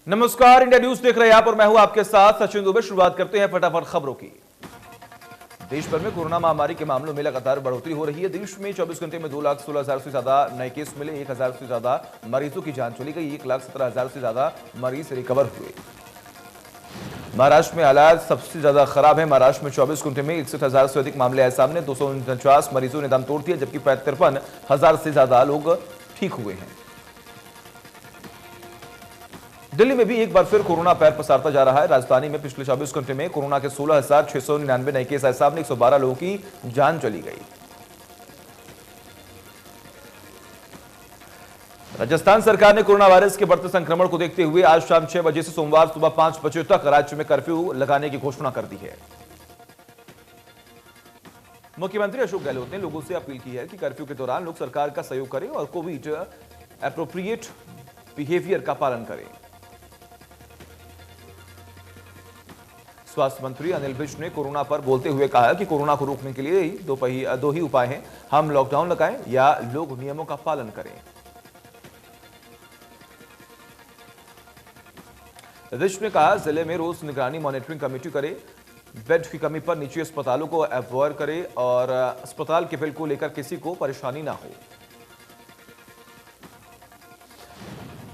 नमस्कार, India news देख रहे हैं आप और मैं हूं आपके साथ सचिन दुबे। शुरुआत करते हैं फटाफट खबरों की। देश भर में कोरोना महामारी के मामलों में लगातार बढ़ोतरी हो रही है। देश में 24 घंटे में 2,16,000 से ज्यादा नए केस मिले, 1,000 से ज्यादा मरीजों की जान चली गई, 1,17,000 से ज्यादा मरीज रिकवर हुए। महाराष्ट्र में हालात सबसे ज्यादा खराब है। महाराष्ट्र में 24 घंटे में 61,000 से अधिक मामले आए सामने, 249 मरीजों ने दम तोड़ दिया, जबकि 53,000 से ज्यादा लोग ठीक हुए हैं। दिल्ली में भी एक बार फिर कोरोना पैर पसारता जा रहा है। राजधानी में पिछले 24 घंटे में कोरोना के 16,699 नए केस आए सामने, 112 लोगों की जान चली गई। राजस्थान सरकार ने कोरोना वायरस के बढ़ते संक्रमण को देखते हुए आज शाम 6 बजे से सोमवार सुबह 5 बजे तक राज्य में कर्फ्यू लगाने की घोषणा कर दी है। मुख्यमंत्री अशोक गहलोत ने लोगों से अपील की है कि कर्फ्यू के दौरान लोग सरकार का सहयोग करें और कोविड एप्रोप्रिएट बिहेवियर का पालन करें। स्वास्थ्य मंत्री अनिल विज ने कोरोना पर बोलते हुए कहा कि कोरोना को रोकने के लिए दो ही उपाय हैं, हम लॉकडाउन लगाएं या लोग नियमों का पालन करें। विज ने कहा जिले में रोज निगरानी मॉनिटरिंग कमेटी करे, बेड की कमी पर निजी अस्पतालों को अवॉइड करे और अस्पताल के बिल को लेकर किसी को परेशानी ना हो।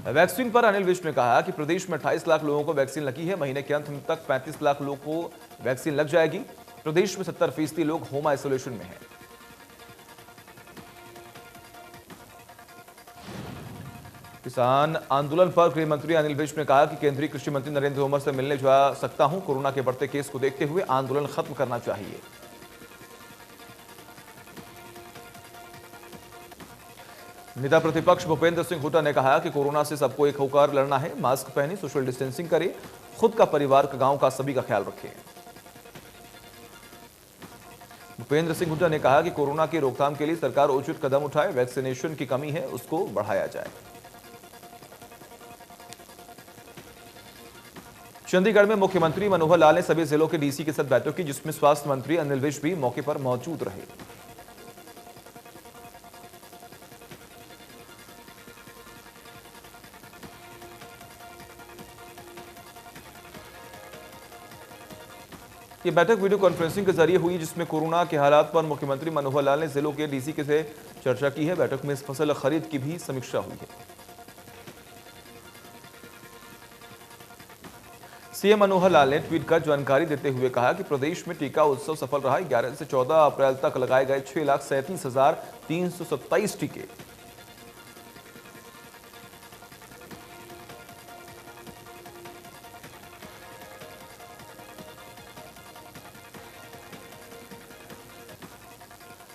वैक्सीन पर अनिल विज ने कहा कि प्रदेश में 28 लाख लोगों को वैक्सीन लगी है, महीने के अंत तक 35 लाख लोगों को वैक्सीन लग जाएगी। प्रदेश में 70% लोग होम आइसोलेशन में हैं। किसान आंदोलन पर गृह मंत्री अनिल विज ने कहा कि केंद्रीय कृषि मंत्री नरेंद्र तोमर से मिलने जा सकता हूं, कोरोना के बढ़ते केस को देखते हुए आंदोलन खत्म करना चाहिए। नेता प्रतिपक्ष भूपेंद्र सिंह हुड्डा ने कहा कि कोरोना से सबको एक होकर लड़ना है, मास्क पहने, सोशल डिस्टेंसिंग करें, खुद का, परिवार का, गांव का, सभी का ख्याल रखें। भूपेंद्र सिंह हुड्डा ने कहा कि कोरोना की रोकथाम के लिए सरकार उचित कदम उठाए, वैक्सीनेशन की कमी है उसको बढ़ाया जाए। चंडीगढ़ में मुख्यमंत्री मनोहर लाल ने सभी जिलों के डीसी के साथ बैठक की, जिसमें स्वास्थ्य मंत्री अनिल विज भी मौके पर मौजूद रहे। ये बैठक वीडियो कॉन्फ्रेंसिंग के जरिए हुई, जिसमें कोरोना के हालात पर मुख्यमंत्री मनोहर लाल ने जिलों के डीसी के से चर्चा की है। बैठक में फसल खरीद की भी समीक्षा हुई है। सीएम मनोहर लाल ने ट्वीट कर जानकारी देते हुए कहा कि प्रदेश में टीका उत्सव सफल रहा। 11 से 14 अप्रैल तक लगाए गए 6,37,327 टीके।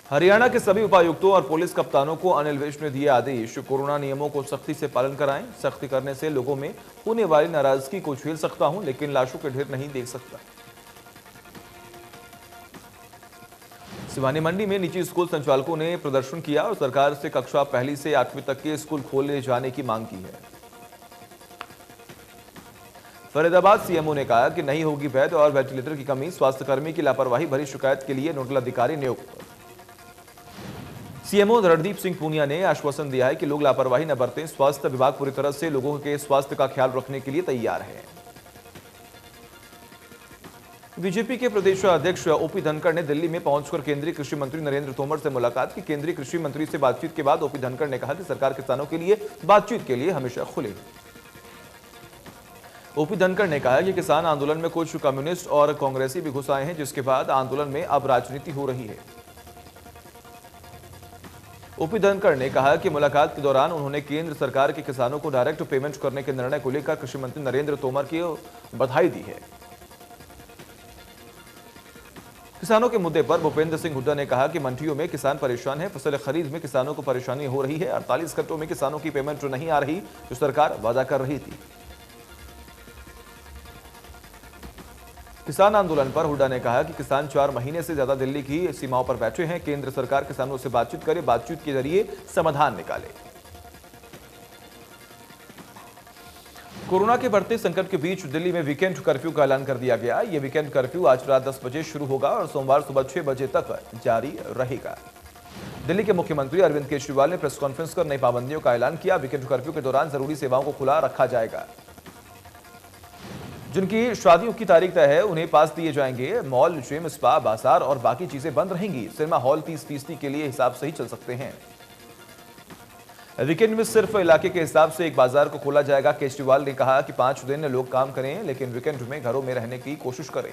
हरियाणा के सभी उपायुक्तों और पुलिस कप्तानों को अनिल विज ने दिए आदेश, कोरोना नियमों को सख्ती से पालन कराएं। सख्ती करने से लोगों में होने वाली नाराजगी को झेल सकता हूं, लेकिन लाशों के ढेर नहीं देख सकता। सिवानी मंडी में निजी स्कूल संचालकों ने प्रदर्शन किया और सरकार से कक्षा 1 से 8वीं तक के स्कूल खोले जाने की मांग की है। फरीदाबाद सीएमओ ने कहा कि नहीं होगी बेड और वेंटिलेटर की कमी, स्वास्थ्यकर्मी की लापरवाही भरी शिकायत के लिए नोडल अधिकारी नियुक्त। सीएमओ रणदीप सिंह पूनिया ने आश्वासन दिया है कि लोग लापरवाही न बरतें। स्वास्थ्य विभाग पूरी तरह से लोगों के स्वास्थ्य का ख्याल रखने के लिए तैयार है। बीजेपी के प्रदेश अध्यक्ष ओपी धनखड़ ने दिल्ली में पहुंचकर केंद्रीय कृषि मंत्री नरेंद्र तोमर से मुलाकात की। केंद्रीय कृषि मंत्री से बातचीत के बाद ओपी धनखड़ ने कहा कि सरकार किसानों के लिए बातचीत के लिए हमेशा खुली है। ओपी धनखड़ ने कहा कि किसान आंदोलन में कुछ कम्युनिस्ट और कांग्रेसी भी घुस आए हैं, जिसके बाद आंदोलन में अब राजनीति हो रही है। ओपी धनखड़ ने कहा कि मुलाकात के दौरान उन्होंने केंद्र सरकार के किसानों को डायरेक्ट पेमेंट करने के निर्णय को लेकर कृषि मंत्री नरेंद्र तोमर की बधाई दी है। किसानों के मुद्दे पर भूपेंद्र सिंह हुड्डा ने कहा कि मंडियों में किसान परेशान है, फसल खरीद में किसानों को परेशानी हो रही है। 48 घंटों में किसानों की पेमेंट नहीं आ रही, जो सरकार वादा कर रही थी। किसान आंदोलन पर हुड्डा ने कहा कि किसान 4 महीने से ज्यादा दिल्ली की सीमाओं पर बैठे हैं। केंद्र सरकार किसानों से बातचीत करे, बातचीत के जरिए समाधान निकाले। कोरोना के बढ़ते संकट के बीच दिल्ली में वीकेंड कर्फ्यू का ऐलान कर दिया गया। यह वीकेंड कर्फ्यू आज रात 10 बजे शुरू होगा और सोमवार सुबह 6 बजे तक जारी रहेगा। दिल्ली के मुख्यमंत्री अरविंद केजरीवाल ने प्रेस कॉन्फ्रेंस कर नई पाबंदियों का ऐलान किया। वीकेंड कर्फ्यू के दौरान जरूरी सेवाओं को खुला रखा जाएगा। जिनकी शादियों की तारीख तय है उन्हें पास दिए जाएंगे। मॉल, जिम, स्पा, बाजार और बाकी चीजें बंद रहेंगी। सिनेमा हॉल 30% के लिए हिसाब से ही चल सकते हैं। वीकेंड में सिर्फ इलाके के हिसाब से एक बाजार को खोला जाएगा। केजरीवाल ने कहा कि 5 दिन लोग काम करें, लेकिन वीकेंड में घरों में रहने की कोशिश करें।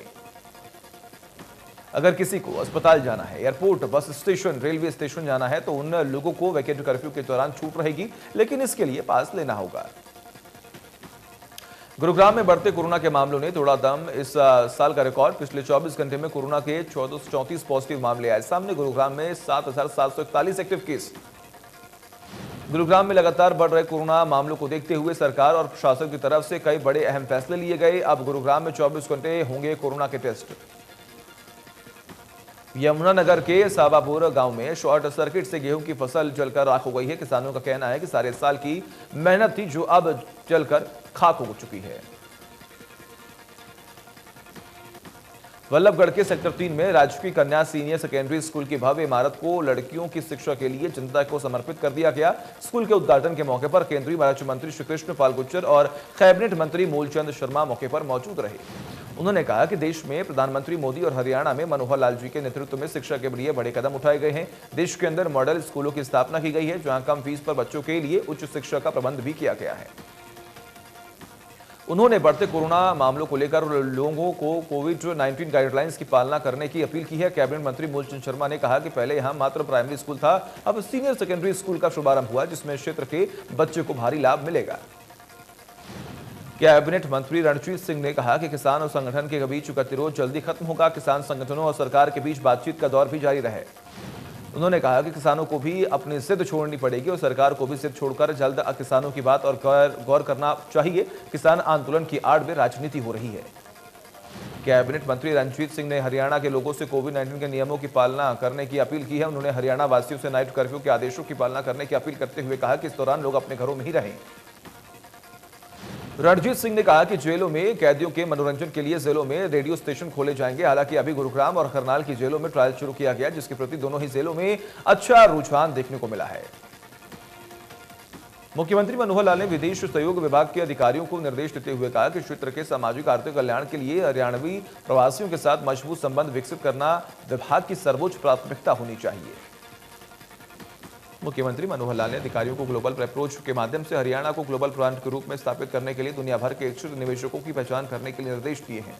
अगर किसी को अस्पताल जाना है, airport, bus station, railway station जाना है तो उन लोगों को वीकेंड कर्फ्यू के दौरान छूट रहेगी, लेकिन इसके लिए पास लेना होगा। गुरुग्राम में बढ़ते कोरोना के मामलों ने तोड़ा दम। इस साल का रिकॉर्ड। पिछले 24 घंटे में कोरोना के 1434 पॉजिटिव मामले आए सामने। गुरुग्राम में 7,741 एक्टिव केस। गुरुग्राम में लगातार बढ़ रहे कोरोना मामलों को देखते हुए सरकार और प्रशासन की तरफ से कई बड़े अहम फैसले लिए गए। अब गुरुग्राम में 24 घंटे होंगे कोरोना के टेस्ट। यमुनानगर के साबापुर गांव में शॉर्ट सर्किट से गेहूं की फसल जलकर राख हो गई है। किसानों का कहना है कि सारे साल की मेहनत थी जो अब जलकर खाक हो चुकी है। वल्लभगढ़ के सेक्टर 3 में राजकीय कन्या सीनियर सेकेंडरी स्कूल की भव्य इमारत को लड़कियों की शिक्षा के लिए जनता को समर्पित कर दिया गया। स्कूल के उद्घाटन के मौके पर केंद्रीय राज्य मंत्री श्री कृष्ण पाल गुर्जर और कैबिनेट मंत्री मूलचंद शर्मा मौके पर मौजूद रहे। उन्होंने कहा कि देश में प्रधानमंत्री मोदी और हरियाणा में मनोहर लाल जी के नेतृत्व में शिक्षा के लिए बड़े कदम उठाए गए हैं। देश के अंदर मॉडल स्कूलों की स्थापना की गई है, जहां कम फीस पर बच्चों के लिए उच्च शिक्षा का प्रबंध भी किया गया है। उन्होंने बढ़ते कोरोना मामलों को लेकर लोगों को कोविड-19 गाइडलाइंस की पालना करने की अपील की है। कैबिनेट मंत्री मूलचंद शर्मा ने कहा कि पहले यहां मात्र प्राइमरी स्कूल था, अब सीनियर सेकेंडरी स्कूल का शुभारंभ हुआ, जिसमें क्षेत्र के बच्चों को भारी लाभ मिलेगा। कैबिनेट मंत्री रणजीत सिंह ने कहा कि किसान और संगठन के बीच गतिरोध जल्दी खत्म होगा। किसान संगठनों और सरकार के बीच बातचीत का दौर भी जारी रहे। उन्होंने कहा कि किसानों को भी अपनी जिद छोड़नी पड़ेगी और सरकार को भी जिद छोड़कर जल्द किसानों की बात और गौर करना चाहिए। किसान आंदोलन की आड़ में राजनीति हो रही है। कैबिनेट मंत्री रणजीत सिंह ने हरियाणा के लोगों से कोविड-19 के नियमों की पालना करने की अपील की है। उन्होंने हरियाणा वासियों से नाइट कर्फ्यू के आदेशों की पालना करने की अपील करते हुए कहा कि इस दौरान लोग अपने घरों में ही रहें। रणजीत सिंह ने कहा कि जेलों में कैदियों के मनोरंजन के लिए जेलों में रेडियो स्टेशन खोले जाएंगे। हालांकि अभी गुरुग्राम और करनाल की जेलों में ट्रायल शुरू किया गया, जिसके प्रति दोनों ही जेलों में अच्छा रुझान देखने को मिला है। मुख्यमंत्री मनोहर लाल ने विदेश सहयोग विभाग के अधिकारियों को निर्देश देते हुए कहा कि क्षेत्र के सामाजिक आर्थिक कल्याण के लिए हरियाणवी प्रवासियों के साथ मजबूत संबंध विकसित करना विभाग की सर्वोच्च प्राथमिकता होनी चाहिए। मुख्यमंत्री मनोहर लाल ने अधिकारियों को ग्लोबल अप्रोच के माध्यम से हरियाणा को ग्लोबल ब्रांड के रूप में स्थापित करने के लिए दुनिया भर के इच्छुक निवेशकों की पहचान करने के लिए निर्देश दिए हैं।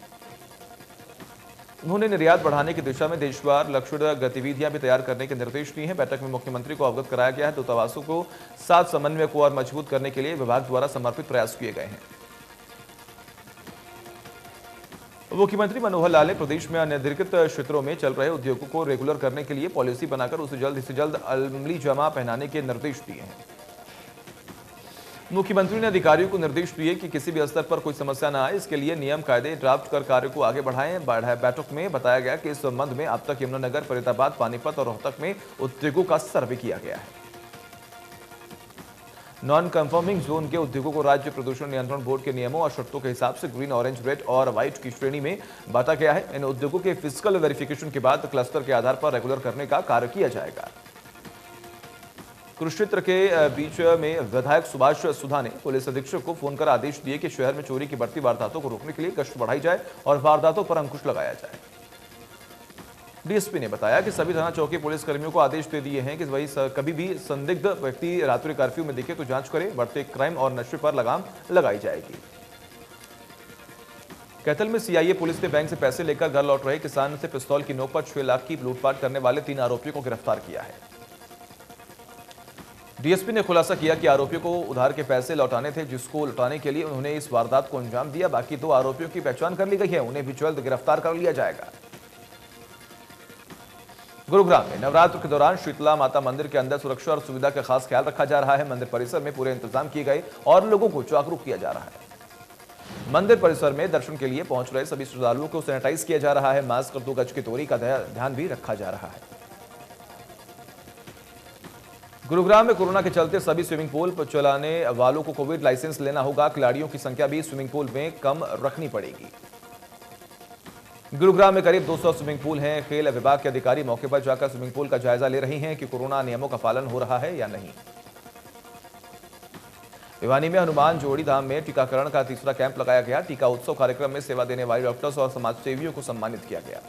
उन्होंने निर्यात बढ़ाने की दिशा में देशवार लक्ष्य गतिविधियां भी तैयार करने के निर्देश दिए हैं। बैठक में मुख्यमंत्री को अवगत कराया गया है। दूतावासों को साथ समन्वय को और मजबूत करने के लिए विभाग द्वारा समर्पित प्रयास किए गए हैं। मुख्यमंत्री मनोहर लाल ने प्रदेश में अनधिकृत क्षेत्रों में चल रहे उद्योगों को रेगुलर करने के लिए पॉलिसी बनाकर उसे जल्द से जल्द अमली जमा पहनाने के निर्देश दिए हैं। मुख्यमंत्री ने अधिकारियों को निर्देश दिए कि किसी भी स्तर पर कोई समस्या न आए, इसके लिए नियम कायदे ड्राफ्ट कर कार्य को आगे बढ़ाएं। बैठक में बताया गया कि इस संबंध में अब तक यमुनानगर, फरीदाबाद, पानीपत और रोहतक में उद्योगों का सर्वे किया गया है। नॉन कंफर्मिंग जोन के उद्योगों को राज्य प्रदूषण नियंत्रण बोर्ड के नियमों और शर्तों के हिसाब से ग्रीन, ऑरेंज, रेड और व्हाइट की श्रेणी में बांटा गया है। इन उद्योगों के फिजिकल वेरिफिकेशन के बाद क्लस्टर के आधार पर रेगुलर करने का कार्य किया जाएगा। कुरुक्षेत्र के बीच में विधायक सुभाष सुधा ने पुलिस अधीक्षक को फोन कर आदेश दिए कि शहर में चोरी की बढ़ती वारदातों को रोकने के लिए गश्त बढ़ाई जाए और वारदातों पर अंकुश लगाया जाए। डीएसपी ने बताया कि सभी थाना चौकी पुलिस कर्मियों को आदेश दे दिए हैं कि वही कभी भी संदिग्ध व्यक्ति रात्रि कर्फ्यू में दिखे तो जांच करें। बढ़ते क्राइम और नशे पर लगाम लगाई जाएगी। कैथल में सीआईए पुलिस ने बैंक से पैसे लेकर घर लौट रहे किसान से पिस्तौल की नोक पर 6 लाख की लूटपाट करने वाले 3 आरोपियों को गिरफ्तार किया है। डीएसपी ने खुलासा किया कि आरोपियों को उधार के पैसे लौटाने थे, जिसको लौटाने के लिए उन्होंने इस वारदात को अंजाम दिया। बाकी 2 आरोपियों की पहचान कर ली गई है, उन्हें भी जल्द गिरफ्तार कर लिया जाएगा। गुरुग्राम में नवरात्र के दौरान शीतला माता मंदिर के अंदर सुरक्षा और सुविधा का खास ख्याल रखा जा रहा है। मंदिर परिसर में पूरे इंतजाम किए गए और लोगों को जागरूक किया जा रहा है। मंदिर परिसर में दर्शन के लिए पहुंच रहे सभी श्रद्धालुओं को सैनिटाइज किया जा रहा है। मास्क और 2 गज की दूरी का ध्यान भी रखा जा रहा है। गुरुग्राम में कोरोना के चलते सभी स्विमिंग पूल पर चलाने वालों को कोविड लाइसेंस लेना होगा। खिलाड़ियों की संख्या भी स्विमिंग पूल में कम रखनी पड़ेगी। गुरुग्राम में करीब 200 स्विमिंग पूल हैं। खेल विभाग के अधिकारी मौके पर जाकर स्विमिंग पूल का जायजा ले रहे हैं कि कोरोना नियमों का पालन हो रहा है या नहीं। भिवानी में हनुमान जोड़ी धाम में टीकाकरण का तीसरा कैंप लगाया गया। टीका उत्सव कार्यक्रम में सेवा देने वाले डॉक्टर्स और समाजसेवियों को सम्मानित किया गया।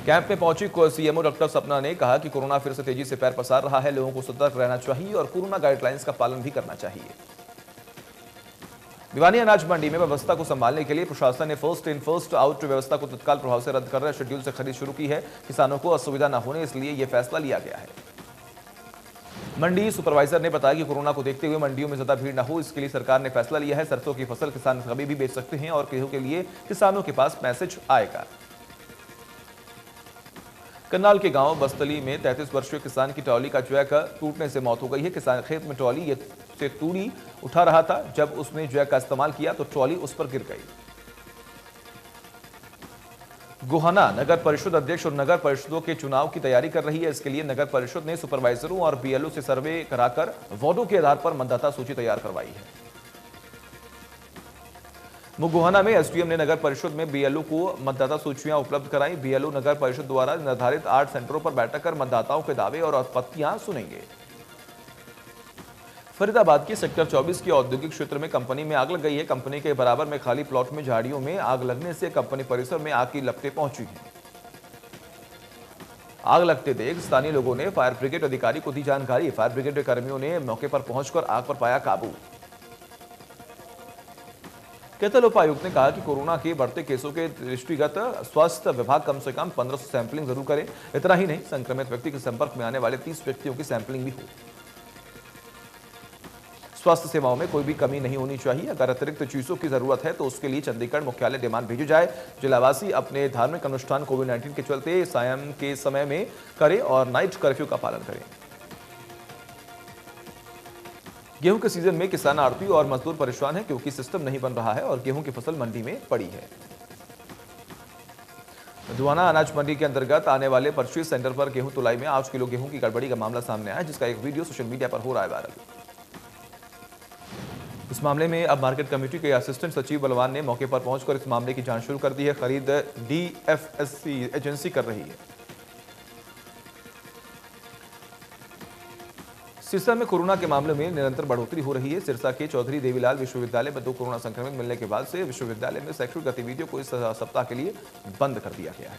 कैंप में पहुंची सीएमओ डॉक्टर सपना ने कहा कि कोरोना फिर से तेजी से पैर पसार रहा है, लोगों को सतर्क रहना चाहिए और कोरोना गाइडलाइंस का पालन भी करना चाहिए। भिवानी अनाज मंडी में व्यवस्था को संभालने के लिए प्रशासन ने फर्स्ट इन फर्स्ट आउट व्यवस्था को तत्काल प्रभाव से रद्द कर रहे शेड्यूल से खरीद शुरू की है। किसानों को असुविधा न होने इसलिए यह फैसला लिया गया है। मंडी सुपरवाइजर ने बताया कि कोरोना को देखते हुए मंडियों में ज्यादा भीड़ न हो, इसके लिए सरकार ने फैसला लिया है। सरसों की फसल किसान कभी भी बेच सकते हैं और गेहूं के लिए किसानों के पास मैसेज आएगा। करनाल के गांव बस्तली में 33 वर्षीय किसान की ट्रॉली का जैक टूटने से मौत हो गई है। किसान खेत में ट्रॉली से तूड़ी उठा रहा था, जब उसने जैक का इस्तेमाल किया तो ट्रॉली उस पर गिर गई। गोहाना नगर परिषद अध्यक्ष और नगर परिषदों के चुनाव की तैयारी कर रही है। इसके लिए नगर परिषद ने सुपरवाइजरों और बीएलओ से सर्वे कराकर वार्डों के आधार पर मतदाता सूची तैयार करवाई है। मुगोहाना में एसडीएम ने नगर परिषद में बीएलओ को मतदाता सूचियां उपलब्ध कराई। बीएलओ नगर परिषद द्वारा निर्धारित 8 सेंटरों पर बैठक कर मतदाताओं के दावे और आपत्तियां सुनेंगे। फरीदाबाद के सेक्टर 24 के औद्योगिक क्षेत्र में कंपनी में आग लग गई है। कंपनी के बराबर में खाली प्लॉट में झाड़ियों में आग लगने से कंपनी परिसर में आग की लपटें पहुंची हैं। आग लगते देख स्थानीय लोगों ने फायर ब्रिगेड अधिकारी को दी जानकारी। फायर ब्रिगेड के कर्मियों ने मौके पर पहुंचकर आग पर पाया काबू। कैथल उपायुक्त ने कहा कि कोरोना के बढ़ते केसों के दृष्टिगत स्वास्थ्य विभाग कम से कम 1500 सैंपलिंग जरूर करे। इतना ही नहीं, संक्रमित व्यक्ति के संपर्क में आने वाले 30 व्यक्तियों की सैंपलिंग भी हो। स्वास्थ्य सेवाओं में कोई भी कमी नहीं होनी चाहिए। अगर अतिरिक्त चीजों की जरूरत है तो उसके लिए चंडीगढ़ मुख्यालय डिमांड भेजी जाए। जिलावासी अपने धार्मिक अनुष्ठान कोविड-19 के चलते सायं के समय में करें और नाइट कर्फ्यू का पालन करें। गेहूं के सीजन में किसान, आड़ती और मजदूर परेशान हैं क्योंकि सिस्टम नहीं बन रहा है और गेहूं की फसल मंडी में पड़ी है। दुआना अनाज मंडी के अंतर्गत आने वाले परचेज सेंटर पर गेहूं तुलाई में 8 किलो गेहूं की गड़बड़ी का मामला सामने आया, जिसका एक वीडियो सोशल मीडिया पर हो रहा है वायरल। इस मामले में अब मार्केट कमेटी के असिस्टेंट सचिव बलवान ने मौके पर पहुंचकर इस मामले की जांच शुरू कर दी है। खरीद डीएफएससी एजेंसी कर रही है। सिरसा में कोरोना के मामले में निरंतर बढ़ोतरी हो रही है। सिरसा के चौधरी देवीलाल विश्वविद्यालय में 2 कोरोना संक्रमित मिलने के बाद से विश्वविद्यालय में शैक्षणिक गतिविधियों को इस सप्ताह के लिए बंद कर दिया गया है।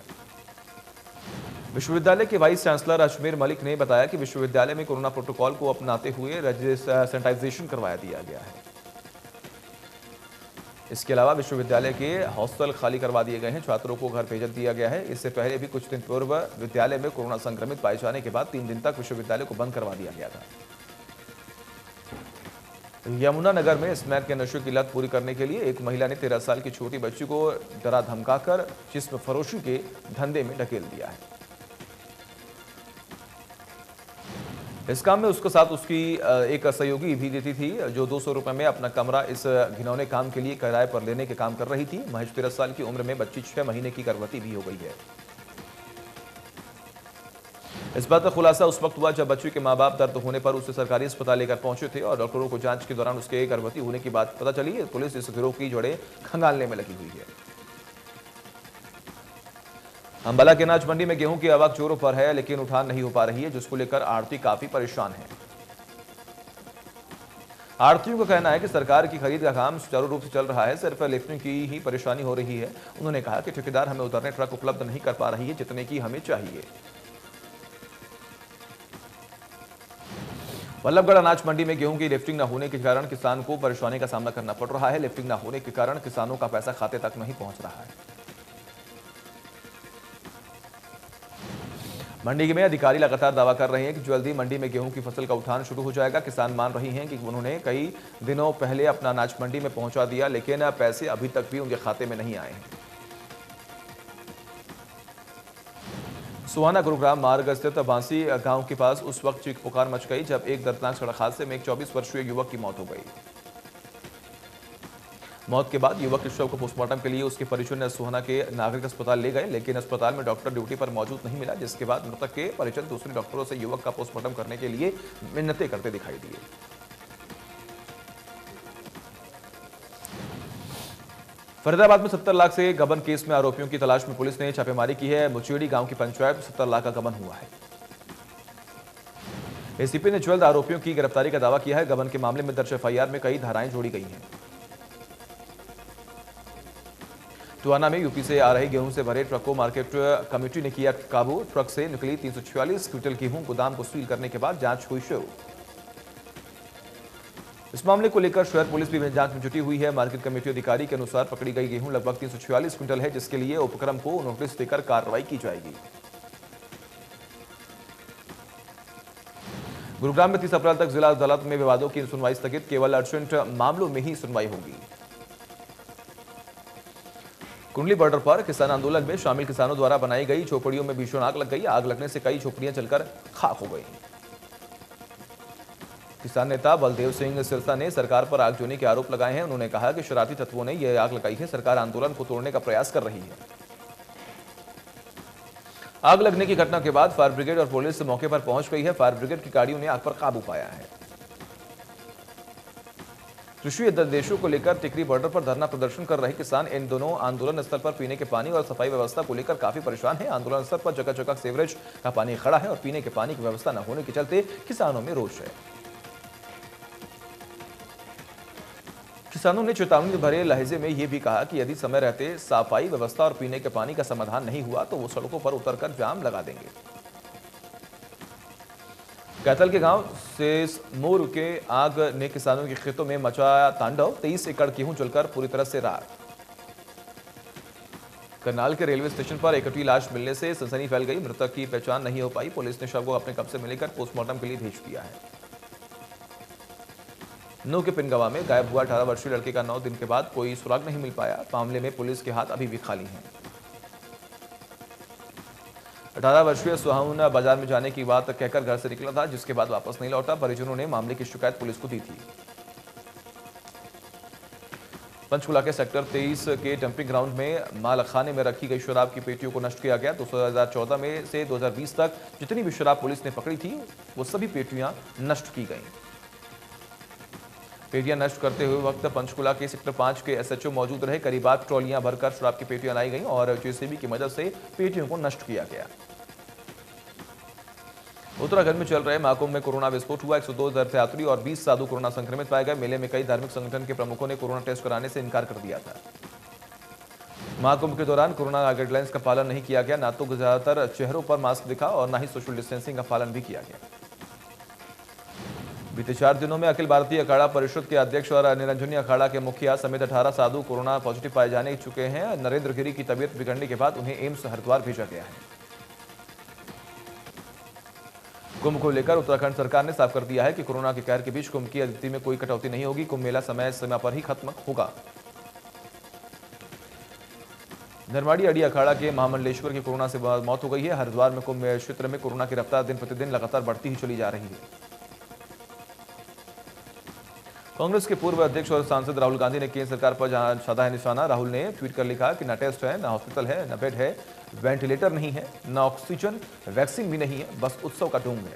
विश्वविद्यालय के वाइस चांसलर अजमेर मलिक ने बताया कि विश्वविद्यालय में कोरोना प्रोटोकॉल को अपनाते हुए सैनिटाइजेशन करवाया दिया गया है। इसके अलावा विश्वविद्यालय के हॉस्टल खाली करवा दिए गए हैं, छात्रों को घर भेज दिया गया है। इससे पहले भी कुछ दिन पूर्व विद्यालय में कोरोना संक्रमित पाए जाने के बाद 3 दिन तक विश्वविद्यालय को बंद करवा दिया गया था। यमुनानगर में स्मैक के नशे की लत पूरी करने के लिए एक महिला ने 13 साल की छोटी बच्ची को डरा धमकाकर जिस्म फरोशी के धंधे में ढकेल दिया है। इस काम में उसके साथ उसकी एक सहयोगी भी देती थी, जो 200 रुपए में अपना कमरा इस घिनौने काम के लिए किराए पर लेने के काम कर रही थी। महज 13 साल की उम्र में बच्ची 6 महीने की गर्भवती भी हो गई है। इस बात का खुलासा उस वक्त हुआ जब बच्ची के मां बाप दर्द होने पर उसे सरकारी अस्पताल लेकर पहुंचे थे और डॉक्टरों को जांच के दौरान उसके गर्भवती होने की बात पता चली। पुलिस इस गिरोह की जड़ें खंगालने में लगी हुई है। अंबाला के अनाज मंडी में गेहूं की आवक जोरों पर है, लेकिन उठान नहीं हो पा रही है, जिसको लेकर आड़ती काफी परेशान है। आड़तियों का कहना है कि सरकार की खरीद का काम सुचारू रूप से चल रहा है, सिर्फ लिफ्टिंग की ही परेशानी हो रही है। उन्होंने कहा कि ठेकेदार हमें उतरने ट्रक उपलब्ध नहीं कर पा रही है जितने की हमें चाहिए। बल्लभगढ़ अनाज मंडी में गेहूं की लिफ्टिंग न होने के कारण किसान को परेशानी का सामना करना पड़ रहा है। लिफ्टिंग न होने के कारण किसानों का पैसा खाते तक नहीं पहुंच रहा है। मंडी में अधिकारी लगातार दावा कर रहे हैं कि जल्दी मंडी में गेहूं की फसल का उठान शुरू हो जाएगा। किसान मान रही हैं कि उन्होंने कई दिनों पहले अपना अनाज मंडी में पहुंचा दिया, लेकिन पैसे अभी तक भी उनके खाते में नहीं आए हैं। सुहाना गुरुग्राम मार्ग स्थित बांसी गांव के पास उस वक्त चीख पुकार मच गई जब एक दर्दनाक सड़क हादसे में एक 24 वर्षीय युवक की मौत हो गई। मौत के बाद युवक के शव को पोस्टमार्टम के लिए उसके परिजन ने सुहाना के नागरिक अस्पताल ले गए, लेकिन अस्पताल में डॉक्टर ड्यूटी पर मौजूद नहीं मिला, जिसके बाद मृतक के परिजन दूसरे डॉक्टरों से युवक का पोस्टमार्टम करने के लिए मिन्नतें करते दिखाई दिए। फरीदाबाद में 70 लाख से गबन केस में आरोपियों की तलाश में पुलिस ने छापेमारी की है। मुचेड़ी गांव की पंचायत 70 लाख का गबन हुआ है। एसीपी ने जल्द आरोपियों की गिरफ्तारी का दावा किया है। गबन के मामले में दर्ज एफआईआर में कई धाराएं जोड़ी गई हैं। टोहाना में यूपी से आ रहे गेहूं से भरे ट्रक को मार्केट कमेटी ने किया काबू। ट्रक से निकली 346 क्विंटल गेहूं गोदाम को सील करने के बाद जांच हुई शुरू। इस मामले को लेकर शहर पुलिस भी जांच में जुटी हुई है। मार्केट कमेटी अधिकारी के अनुसार पकड़ी गई गेहूं लगभग 346 क्विंटल है, जिसके लिए उपक्रम को नोटिस देकर कार्रवाई की जाएगी। गुरुग्राम में 30 अप्रैल तक जिला अदालत में विवादों की सुनवाई स्थगित, केवल अर्जेंट मामलों में ही सुनवाई होगी। कुंडली बॉर्डर पर किसान आंदोलन में शामिल किसानों द्वारा बनाई गई झोपड़ियों में भीषण आग लग गई। आग लगने से कई झोपड़ियां जलकर खाक हो गई। किसान नेता बलदेव सिंह सिरसा ने सरकार पर आगजनी के आरोप लगाए हैं। उन्होंने कहा कि शरारती तत्वों ने यह आग लगाई है, सरकार आंदोलन को तोड़ने का प्रयास कर रही है। आग लगने की घटना के बाद फायर ब्रिगेड और पुलिस मौके पर पहुंच गई है। फायर ब्रिगेड की गाड़ियों ने आग पर काबू पाया है। कृषि अध्यादेशों को लेकर टिकरी बॉर्डर पर धरना प्रदर्शन कर रहे किसान इन दोनों आंदोलन स्थल पर पीने के पानी और सफाई व्यवस्था को लेकर काफी परेशान हैं। आंदोलन स्थल पर जगह जगह सीवरेज का पानी खड़ा है और पीने के पानी की व्यवस्था न होने के चलते किसानों में रोष है। किसानों ने चेतावनी भरे लहजे में यह भी कहा कि यदि समय रहते सफाई व्यवस्था और पीने के पानी का समाधान नहीं हुआ तो वो सड़कों पर उतरकर जाम लगा देंगे। कैथल के गांव से मोर के आग ने किसानों के खेतों में मचाया तांडव। 23 एकड़ गेहूं जलकर पूरी तरह से राख। करनाल के रेलवे स्टेशन पर इकट्ठी लाश मिलने से सनसनी फैल गई। मृतक की पहचान नहीं हो पाई। पुलिस ने शव को अपने कब्जे में लेकर पोस्टमार्टम के लिए भेज दिया है। नू के पिनगवा में गायब हुआ 18 वर्षीय लड़के का 9 दिन के बाद कोई सुराग नहीं मिल पाया। मामले में पुलिस के हाथ अभी भी खाली हैं। 18 वर्षीय सुहाउन बाजार में जाने की बात कहकर घर से निकला था, जिसके बाद वापस नहीं लौटा। परिजनों ने मामले की शिकायत पुलिस को दी थी। पंचकुला के सेक्टर 23 के डंपिंग ग्राउंड में मालखाने में रखी गई शराब की पेटियों को नष्ट किया गया। 2014 में से 2020 तक जितनी भी शराब पुलिस ने पकड़ी थी वो सभी पेटियां नष्ट की गई। पेटियां नष्ट करते हुए वक्त पंचकुला के सेक्टर 5 के एसएचओ मौजूद रहे। करीब 8 ट्रॉलियां भरकर शराब की पेटियां लाई गईं और जेसीबी की मदद से पेटियों को नष्ट किया गया। उत्तराखंड में चल रहे महाकुंभ में कोरोना विस्फोट हुआ। 102 तीर्थयात्री और 20 साधु कोरोना संक्रमित पाए गए। मेले में कई धार्मिक संगठन के प्रमुखों ने कोरोना टेस्ट कराने से इनकार कर दिया था। महाकुंभ के दौरान कोरोना गाइडलाइंस का पालन नहीं किया गया। ना तो ज्यादातर चेहरों पर मास्क दिखा और ना ही सोशल डिस्टेंसिंग का पालन भी किया गया। बीते 4 दिनों में अखिल भारतीय अखाड़ा परिषद के अध्यक्ष और निरंजनी अखाड़ा के मुखिया समेत 18 साधु कोरोना पॉजिटिव पाए जाने चुके हैं। नरेंद्र गिरी की तबीयत बिगड़ने के बाद उन्हें एम्स हरिद्वार भेजा गया है। कुंभ को लेकर उत्तराखंड सरकार ने साफ कर दिया है कि कोरोना के कहर के बीच कुंभ की अतिथि में कोई कटौती नहीं होगी। कुंभ मेला समय सीमा पर ही खत्म होगा। धनवाड़ी अड़ी अखाड़ा के महामंडलेश्वर की कोरोना से मौत हो गई है। हरिद्वार में कुंभ क्षेत्र में कोरोना की रफ्तार दिन प्रतिदिन लगातार बढ़ती ही चली जा रही है। कांग्रेस के पूर्व अध्यक्ष और सांसद राहुल गांधी ने केंद्र सरकार पर साधा है निशाना। राहुल ने ट्वीट कर लिखा कि न टेस्ट है, न हॉस्पिटल है, न बेड है, वेंटिलेटर नहीं है, न ऑक्सीजन, वैक्सीन भी नहीं है, बस उत्सव का ढोंग है।